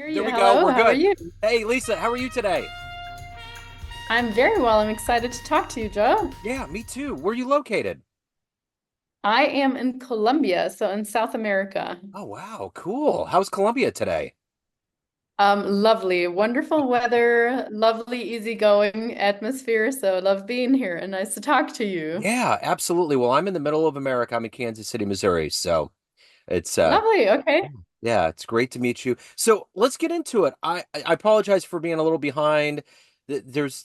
hear There you. we go. Hello, We're how are good. you? Hey, Lisa, how are you today? I'm very well. I'm excited to talk to you, Joe. Yeah, me too. Where are you located? I am in Colombia, so in South America. Oh, wow. Cool. How's Colombia today? Lovely, wonderful weather, lovely, easygoing atmosphere. So love being here and nice to talk to you. Yeah, absolutely. Well, I'm in the middle of America. I'm in Kansas City, Missouri. So it's Lovely. Okay. yeah, it's great to meet you. So let's get into it. I apologize for being a little behind. There's,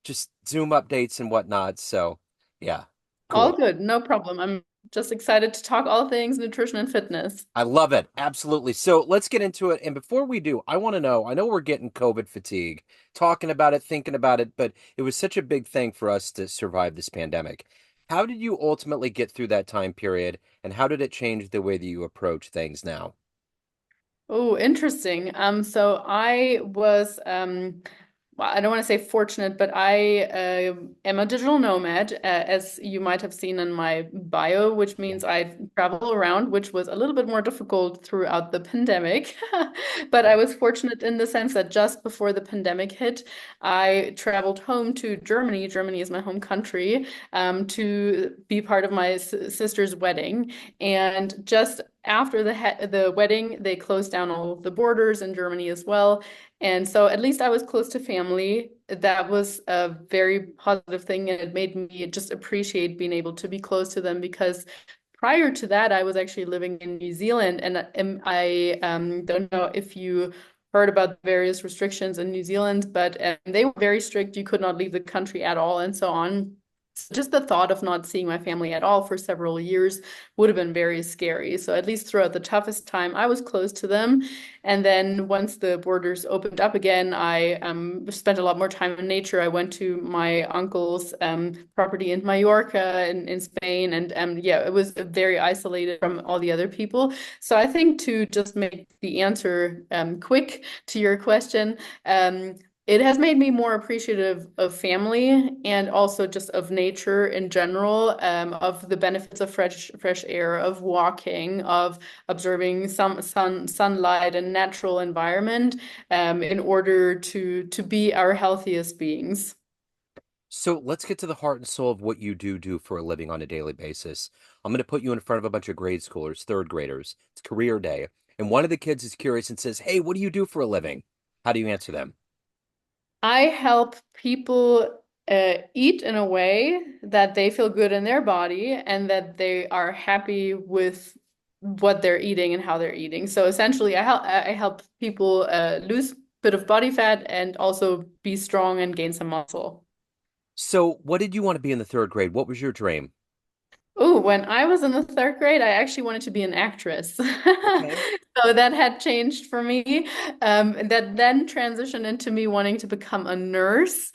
just Zoom updates and whatnot. So yeah, All cool. good. No problem. I'm just excited to talk all things nutrition and fitness. I love it. Absolutely. So let's get into it. And before we do, I know we're getting COVID fatigue, talking about it, thinking about it, but it was such a big thing for us to survive this pandemic. How did you ultimately get through that time period, and how did it change the way that you approach things now? Oh, interesting. So I was well, I don't want to say fortunate, but I am a digital nomad, as you might have seen in my bio, which Yeah. means I travel around, which was a little bit more difficult throughout the pandemic. But Yeah. I was fortunate in the sense that just before the pandemic hit, I traveled home to Germany. Germany is my home country, to be part of my sister's wedding. And just after the wedding, they closed down all of the borders in Germany as well. And so at least I was close to family. That was a very positive thing, and it made me just appreciate being able to be close to them because prior to that, I was actually living in New Zealand, and I don't know if you heard about the various restrictions in New Zealand, but they were very strict. You could not leave the country at all, and so on. So just the thought of not seeing my family at all for several years would have been very scary. So at least throughout the toughest time, I was close to them. And then once the borders opened up again, I spent a lot more time in nature. I went to my uncle's property in Mallorca in Spain. And yeah, it was very isolated from all the other people. So I think to just make the answer quick to your question, it has made me more appreciative of family and also just of nature in general, of the benefits of fresh air, of walking, of observing some sunlight and natural environment, in order to be our healthiest beings. So let's get to the heart and soul of what you do for a living on a daily basis. I'm going to put you in front of a bunch of grade schoolers, third graders. It's career day. And one of the kids is curious and says, "Hey, what do you do for a living?" How do you answer them? I help people eat in a way that they feel good in their body and that they are happy with what they're eating and how they're eating. So essentially, I help people lose a bit of body fat and also be strong and gain some muscle. So, what did you want to be in the third grade? What was your dream? Oh, when I was in the third grade, I actually wanted to be an actress. Okay. So that had changed for me. That then transitioned into me wanting to become a nurse.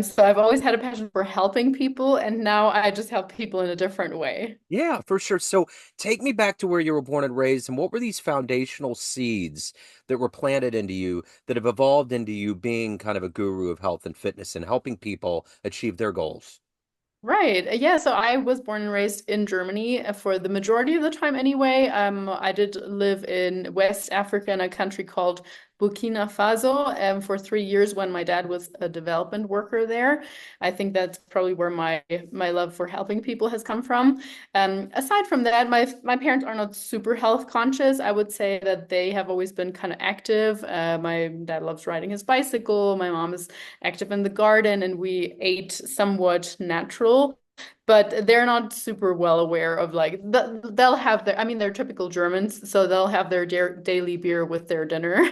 So I've always had a passion for helping people, and now I just help people in a different way. Yeah, for sure. So, take me back to where you were born and raised, and what were these foundational seeds that were planted into you that have evolved into you being kind of a guru of health and fitness and helping people achieve their goals? Right. Yeah. So I was born and raised in Germany for the majority of the time anyway. I did live in West Africa in a country called Burkina Faso, for 3 years when my dad was a development worker there. I think that's probably where my love for helping people has come from. Aside from that, my parents are not super health conscious. I would say that they have always been kind of active. My dad loves riding his bicycle. My mom is active in the garden, and we ate somewhat natural. But they're not super well aware of like they'll have their, I mean, they're typical Germans, so they'll have their daily beer with their dinner.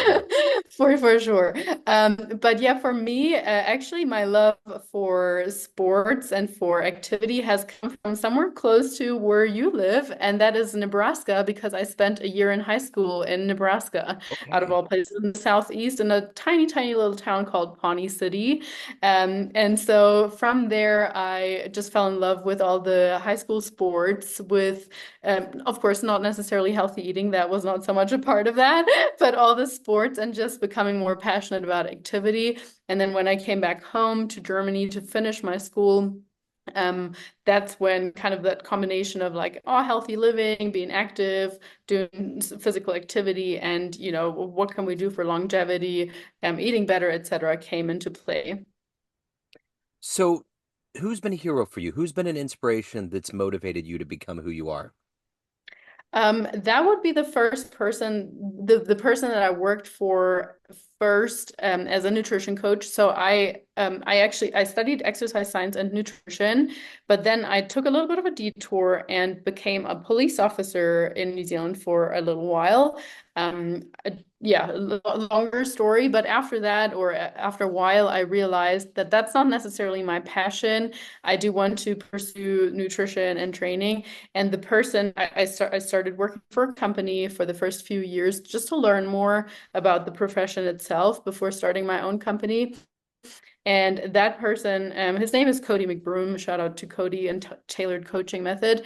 Yeah. For sure. But yeah, for me, actually, my love for sports and for activity has come from somewhere close to where you live, and that is Nebraska, because I spent a year in high school in Nebraska, out of Okay. all places in the southeast, in a tiny, tiny little town called Pawnee City. And so from there, I just fell in love with all the high school sports, with, of course, not necessarily healthy eating. That was not so much a part of that, but all the sports and just becoming more passionate about activity. And then when I came back home to Germany to finish my school, um, that's when kind of that combination of like, oh, healthy living, being active, doing physical activity, and what can we do for longevity, eating better, etc., came into play. So, who's been a hero for you? Who's been an inspiration that's motivated you to become who you are? That would be the first person, the person that I worked for first as a nutrition coach. So I studied exercise science and nutrition, but then I took a little bit of a detour and became a police officer in New Zealand for a little while. Yeah, longer story, but after that, or after a while, I realized that that's not necessarily my passion. I do want to pursue nutrition and training. And the person I started working for a company for the first few years just to learn more about the profession itself before starting my own company. And that person, his name is Cody McBroom. Shout out to Cody and Tailored Coaching Method.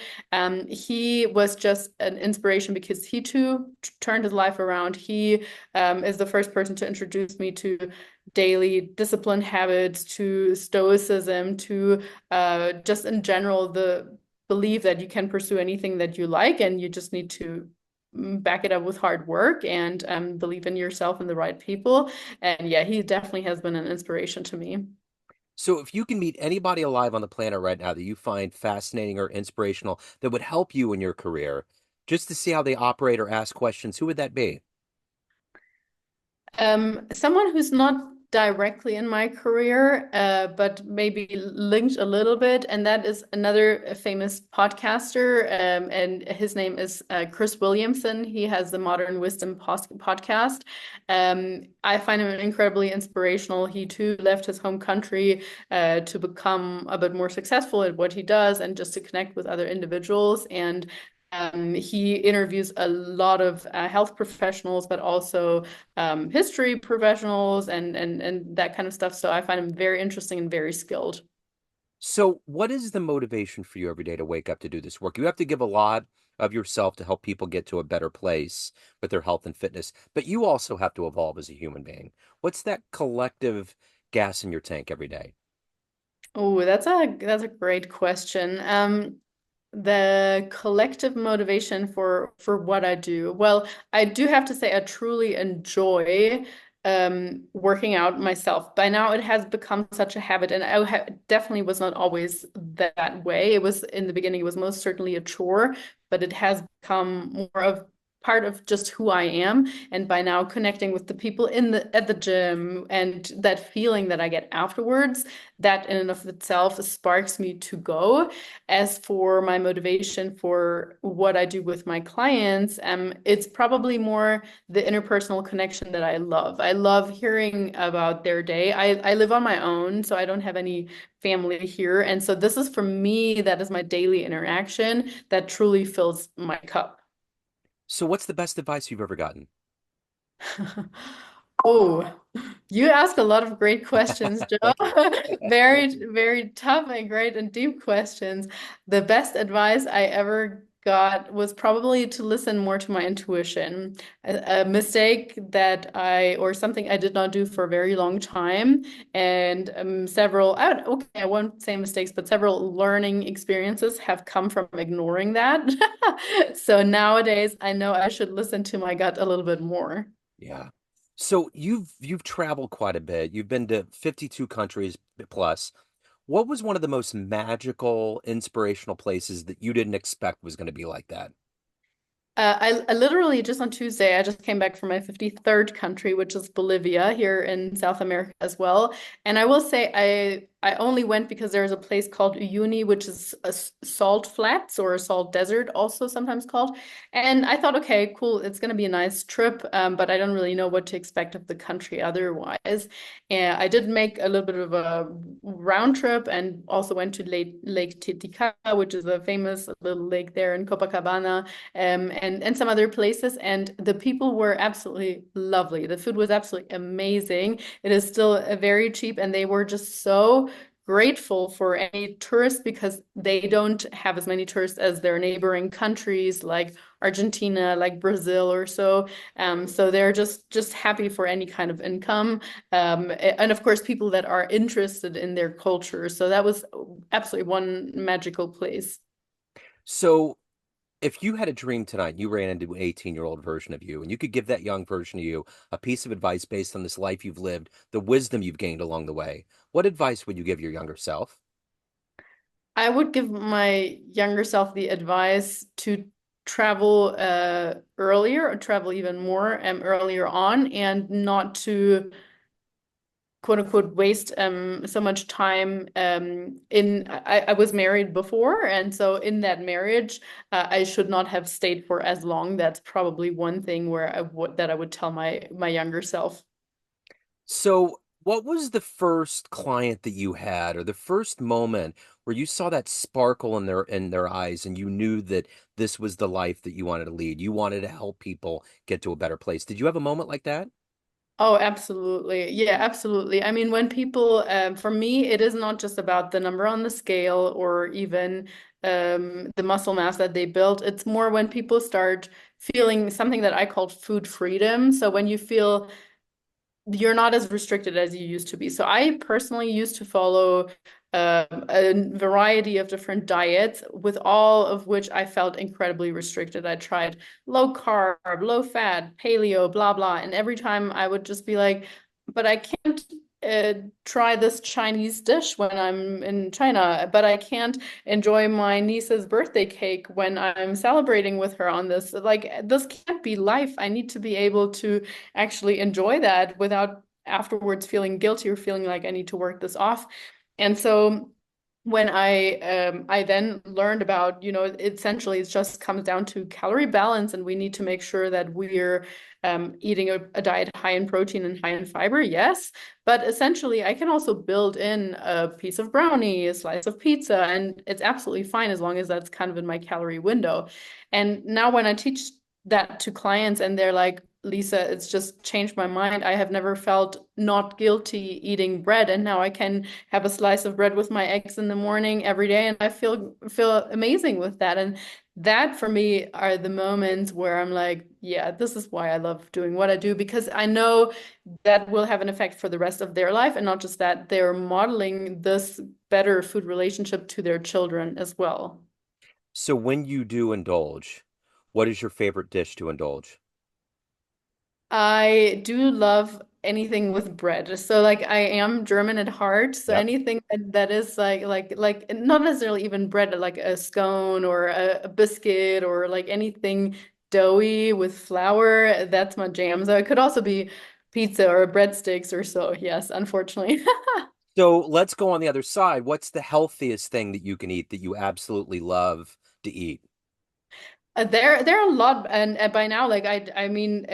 He was just an inspiration because he too turned his life around. He is the first person to introduce me to daily discipline habits, to stoicism, to just in general the belief that you can pursue anything that you like, and you just need to back it up with hard work and believe in yourself and the right people. And yeah, he definitely has been an inspiration to me. So, if you can meet anybody alive on the planet right now that you find fascinating or inspirational that would help you in your career, just to see how they operate or ask questions, who would that be? Someone who's not directly in my career, but maybe linked a little bit, and that is another famous podcaster, and his name is Chris Williamson. He has the Modern Wisdom podcast. I find him incredibly inspirational. He too left his home country to become a bit more successful at what he does, and just to connect with other individuals. And he interviews a lot of health professionals, but also history professionals and that kind of stuff. So I find him very interesting and very skilled. So, what is the motivation for you every day to wake up to do this work? You have to give a lot of yourself to help people get to a better place with their health and fitness, but you also have to evolve as a human being. What's that collective gas in your tank every day? Oh, that's a great question. The collective motivation for what I do. Well, I do have to say I truly enjoy working out myself. By now it has become such a habit, and definitely was not always that way. It was in the beginning, it was most certainly a chore, but it has become more of part of just who I am. And by now connecting with the people in the at the gym and that feeling that I get afterwards, that in and of itself sparks me to go. As for my motivation for what I do with my clients, it's probably more the interpersonal connection that I love. I love hearing about their day. I live on my own, so I don't have any family here. And so this is for me, that is my daily interaction that truly fills my cup. So, what's the best advice you've ever gotten? Oh, you ask a lot of great questions, Joe. Very, very tough and great and deep questions. The best advice I ever got was probably to listen more to my intuition. A mistake or something I did not do for a very long time, and okay, I won't say mistakes, but several learning experiences have come from ignoring that. So nowadays, I know I should listen to my gut a little bit more. Yeah. So you've traveled quite a bit. You've been to 52 countries plus. What was one of the most magical, inspirational places that you didn't expect was going to be like that? I literally just on Tuesday, I just came back from my 53rd country, which is Bolivia here in South America as well. And I will say I only went because there's a place called Uyuni, which is salt flats or a salt desert, also sometimes called. And I thought, okay, cool, it's going to be a nice trip, but I don't really know what to expect of the country otherwise. And I did make a little bit of a round trip and also went to Lake Titicaca, which is a famous little lake there in Copacabana, and some other places. And the people were absolutely lovely. The food was absolutely amazing. It is still very cheap, and they were just so grateful for any tourists because they don't have as many tourists as their neighboring countries like Argentina, like Brazil or so. So they're just happy for any kind of income. And of course, people that are interested in their culture. So that was absolutely one magical place. So if you had a dream tonight, you ran into an 18-year-old version of you, and you could give that young version of you a piece of advice based on this life you've lived, the wisdom you've gained along the way, what advice would you give your younger self? I would give my younger self the advice to travel earlier, or travel even more earlier on, and not to quote unquote waste so much time in I was married before, and so in that marriage I should not have stayed for as long. That's probably one thing where I would tell my younger self. So, what was the first client that you had, or the first moment where you saw that sparkle in their eyes, and you knew that this was the life that you wanted to lead? You wanted to help people get to a better place. Did you have a moment like that? Oh, absolutely. Yeah, absolutely. I mean, when people, for me, it is not just about the number on the scale or even the muscle mass that they build. It's more when people start feeling something that I call food freedom. So when you feel you're not as restricted as you used to be. So I personally used to follow a variety of different diets, with all of which I felt incredibly restricted. I tried low carb, low fat, paleo, blah, blah. And every time I would just be like, but I can't try this Chinese dish when I'm in China, but I can't enjoy my niece's birthday cake when I'm celebrating with her on this. Like, this can't be life. I need to be able to actually enjoy that without afterwards feeling guilty or feeling like I need to work this off. And so when I then learned about, essentially it just comes down to calorie balance, and we need to make sure that we're eating a diet high in protein and high in fiber, yes, but essentially I can also build in a piece of brownie, a slice of pizza, and it's absolutely fine as long as that's kind of in my calorie window. And now when I teach that to clients and they're like, Lisa, it's just changed my mind. I have never felt not guilty eating bread, and now I can have a slice of bread with my eggs in the morning every day, and I feel amazing with that. And that for me are the moments where I'm like, yeah, this is why I love doing what I do, because I know that will have an effect for the rest of their life, and not just that, they're modeling this better food relationship to their children as well. So, when you do indulge, what is your favorite dish to indulge? I do love anything with bread. So like I am German at heart, so Yep. anything that is like not necessarily even bread, like a scone or a biscuit or like anything doughy with flour, that's my jam. So it could also be pizza or breadsticks or so. Yes, unfortunately. So, let's go on the other side. What's the healthiest thing that you can eat that you absolutely love to eat? There are a lot, and by now, like I mean,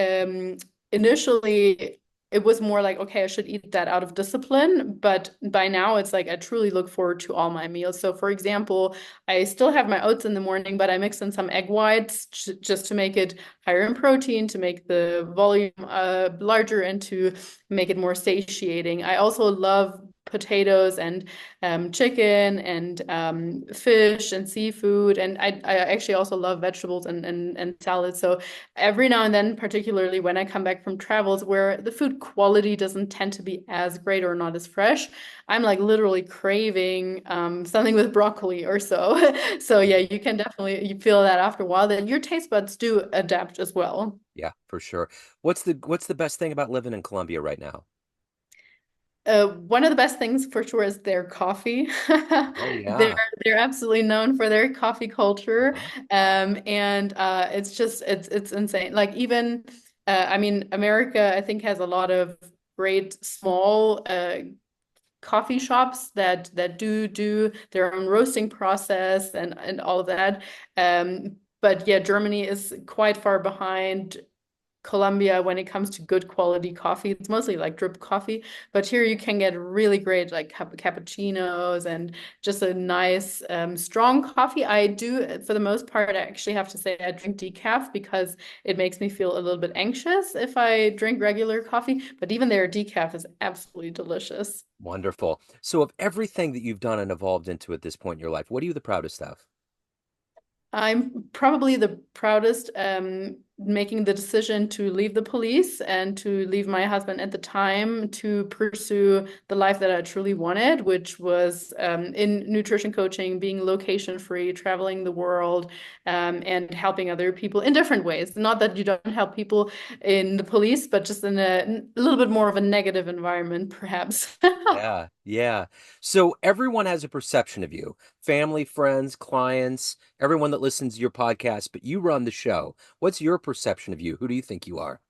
initially it was more like, okay, I should eat that out of discipline, but by now it's like I truly look forward to all my meals. So, for example, I still have my oats in the morning, but I mix in some egg whites just to make it higher in protein, to make the volume larger, and to make it more satiating. I also love potatoes and chicken and fish and seafood. And I actually also love vegetables and salads. So every now and then, particularly when I come back from travels where the food quality doesn't tend to be as great or not as fresh, I'm like literally craving something with broccoli or so. So yeah, you can definitely you feel that after a while that your taste buds do adapt as well. Yeah, for sure. What's the best thing about living in Colombia right now? One of the best things for sure is their coffee. Oh They're yeah. they're absolutely known for their coffee culture, Uh-huh. and it's just it's insane. Like even I mean, America I think has a lot of great small coffee shops that do their own roasting process and all of that. But yeah, Germany is quite far behind Colombia when it comes to good quality coffee. It's mostly like drip coffee, but here you can get really great like cappuccinos and just a nice strong coffee. I do, for the most part, I actually have to say I drink decaf because it makes me feel a little bit anxious if I drink regular coffee, but even their decaf is absolutely delicious. Wonderful. So, of everything that you've done and evolved into at this point in your life, what are you the proudest of? I'm probably the proudest making the decision to leave the police and to leave my husband at the time to pursue the life that I truly wanted, which was in nutrition coaching, being location free, traveling the world, and helping other people in different ways. Not that you don't help people in the police, but just in a little bit more of a negative environment, perhaps. Yeah, yeah. So everyone has a perception of you, family, friends, clients, everyone that listens to your podcast, but you run the show. What's your perception of you? Who do you think you are?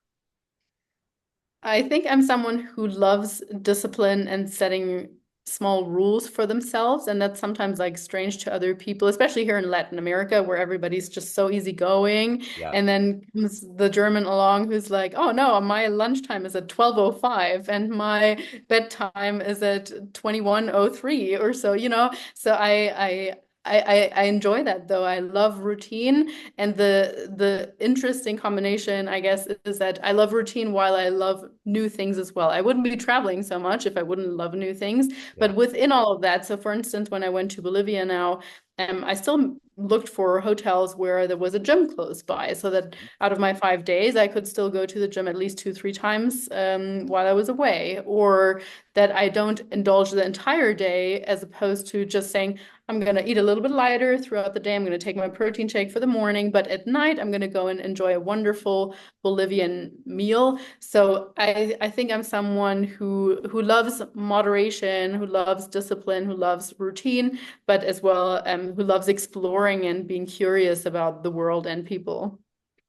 I think I'm someone who loves discipline and setting small rules for themselves, and that's sometimes like strange to other people, especially here in Latin America, where everybody's just so easygoing. Yeah, And then comes the German along who's like, "Oh no, my lunchtime is at 12:05 and my bedtime is at 21:03 or so," you know? So I enjoy that though. I love routine. And the interesting combination, I guess, is that I love routine while I love new things as well. I wouldn't be traveling so much if I wouldn't love new things. yeah. But within all of that, so for instance, when I went to Bolivia now, I still looked for hotels where there was a gym close by, so that out of my 5 days, I could still go to the gym at least 2, 3 times while I was away, or that I don't indulge the entire day, as opposed to just saying, I'm going to eat a little bit lighter throughout the day. I'm going to take my protein shake for the morning, but at night I'm going to go and enjoy a wonderful Bolivian meal. So I think I'm someone who loves moderation, who loves discipline, who loves routine, but as well who loves exploring and being curious about the world and people.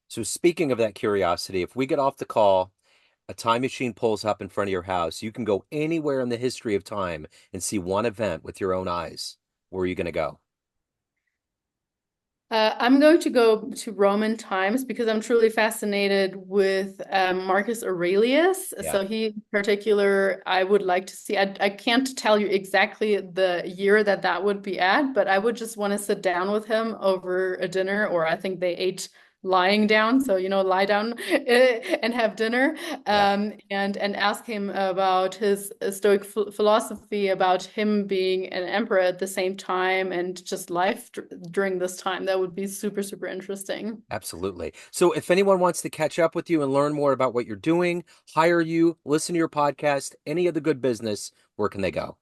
So speaking of that curiosity, if we get off the call, a time machine pulls up in front of your house, you can go anywhere in the history of time and see one event with your own eyes. Where are you going to go? I'm going to go to Roman times because I'm truly fascinated with Marcus Aurelius. Yeah. So he, in particular, I would like to see. I can't tell you exactly the year that that would be at, but I would just want to sit down with him over a dinner, or I think they ate lying down, so lie down and have dinner, Yeah. and ask him about his Stoic philosophy, about him being an emperor at the same time, and just life during this time. That would be super, super interesting. Absolutely. So if anyone wants to catch up with you and learn more about what you're doing, hire you, listen to your podcast, any of the good business, where can they go?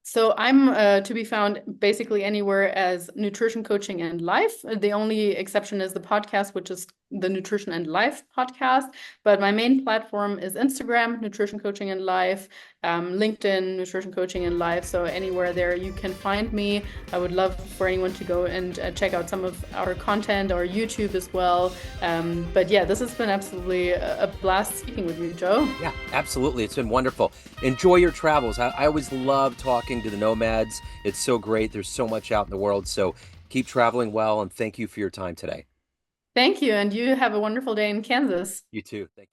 So I'm to be found basically anywhere as Nutrition Coaching and Life. The only exception is the podcast, which is the Nutrition and Life podcast. But my main platform is Instagram, Nutrition Coaching and Life, LinkedIn, Nutrition Coaching and Life. So anywhere there you can find me. I would love for anyone to go and check out some of our content, or YouTube as well. But yeah, this has been absolutely a blast speaking with you, Joe. Yeah, absolutely. It's been wonderful. Enjoy your travels. I always love talking to the nomads. It's so great. There's so much out in the world. So keep traveling well, and thank you for your time today. Thank you, and you have a wonderful day in Kansas. You too. Thank you.